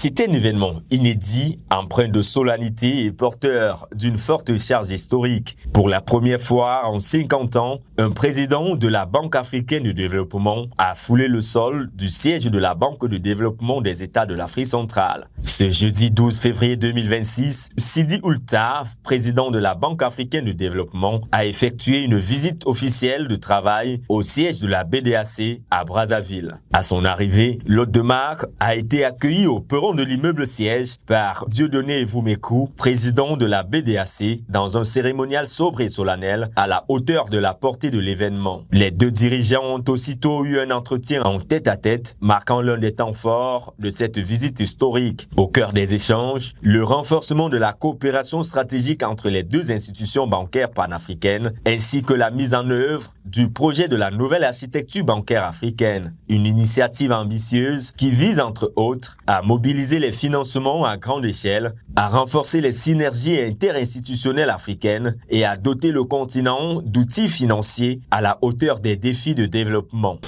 C'est un événement inédit, empreint de solennité et porteur d'une forte charge historique. Pour la première fois en 50 ans, un président de la Banque africaine de développement a foulé le sol du siège de la Banque de développement des États de l'Afrique centrale. Ce jeudi 12 février 2026, Sidi Ould Taf, président de la Banque africaine de développement, a effectué une visite officielle de travail au siège de la BDAC à Brazzaville. À son arrivée, l'hôte de marque a été accueilli au perron de l'immeuble siège par Dieudonné Voumekou, président de la BDAC, dans un cérémonial sobre et solennel à la hauteur de la portée de l'événement. Les deux dirigeants ont aussitôt eu un entretien en tête-à-tête, marquant l'un des temps forts de cette visite historique. Au cœur des échanges, le renforcement de la coopération stratégique entre les deux institutions bancaires panafricaines, ainsi que la mise en œuvre du projet de la nouvelle architecture bancaire africaine, une initiative ambitieuse qui vise entre autres à mobiliser les financements à grande échelle, à renforcer les synergies interinstitutionnelles africaines et à doter le continent d'outils financiers à la hauteur des défis de développement.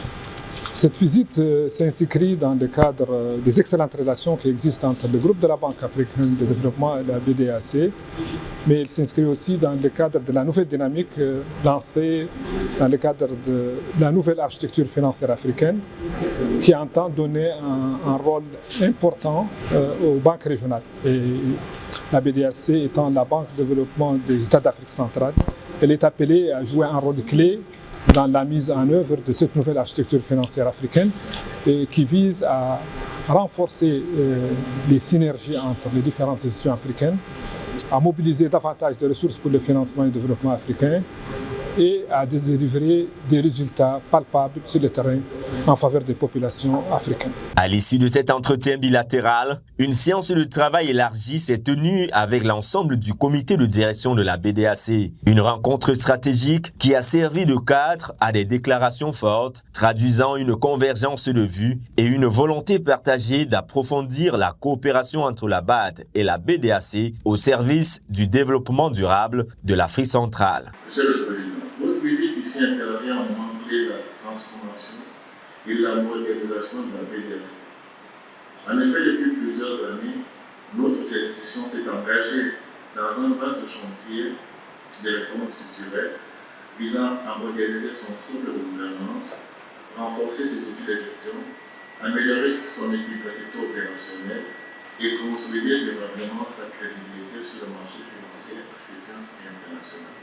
Cette visite s'inscrit dans le cadre des excellentes relations qui existent entre le groupe de la Banque africaine de développement et la BDAC, mais elle s'inscrit aussi dans le cadre de la nouvelle dynamique lancée dans le cadre de la nouvelle architecture financière africaine qui entend donner un rôle important aux banques régionales. Et la BDAC étant la Banque de développement des États d'Afrique centrale, elle est appelée à jouer un rôle clé dans la mise en œuvre de cette nouvelle architecture financière africaine qui vise à renforcer les synergies entre les différentes institutions africaines, à mobiliser davantage de ressources pour le financement et le développement africain et à délivrer des résultats palpables sur le terrain en faveur des populations africaines. À l'issue de cet entretien bilatéral, une séance de travail élargie s'est tenue avec l'ensemble du comité de direction de la BDAC. Une rencontre stratégique qui a servi de cadre à des déclarations fortes, traduisant une convergence de vues et une volonté partagée d'approfondir la coopération entre la BAD et la BDAC au service du développement durable de l'Afrique centrale. Monsieur le Président, votre visite ici intervient au moment clé de la transformation et la modernisation de la BDAC. En effet, depuis plusieurs années, notre institution s'est engagée dans un vaste chantier de réforme structurelle visant à moderniser son socle de gouvernance, renforcer ses outils de gestion, améliorer son efficacité opérationnelle et consolider durablement sa crédibilité sur le marché financier africain et international.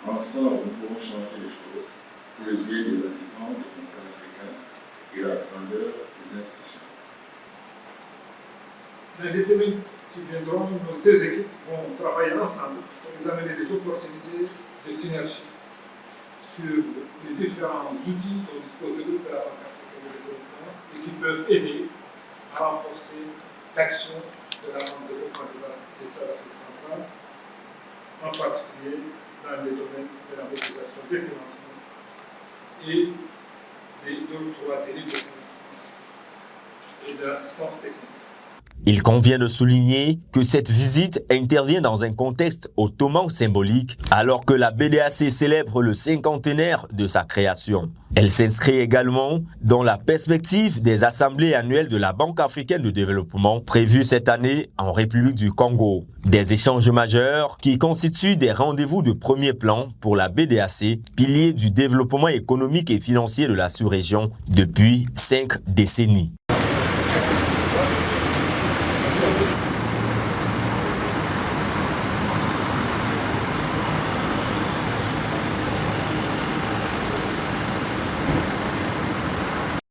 Ensemble, nous pourrons changer les choses pour le bien des habitants des conseils africains et la grandeur des institutions. Dans les semaines qui viendront, nos deux équipes vont travailler ensemble pour examiner les opportunités de synergie sur les différents outils dont dispose le groupe de la Banque africaine de développement et qui peuvent aider à renforcer l'action de la Banque de développement des États d'Afrique centrale, en particulier dans les domaines de la mobilisation des financements et de l'octroi des lignes de financement et de l'assistance technique. Il convient de souligner que cette visite intervient dans un contexte hautement symbolique alors que la BDAC célèbre le cinquantenaire de sa création. Elle s'inscrit également dans la perspective des assemblées annuelles de la Banque africaine de développement prévues cette année en République du Congo. Des échanges majeurs qui constituent des rendez-vous de premier plan pour la BDAC, pilier du développement économique et financier de la sous-région depuis 5 décennies.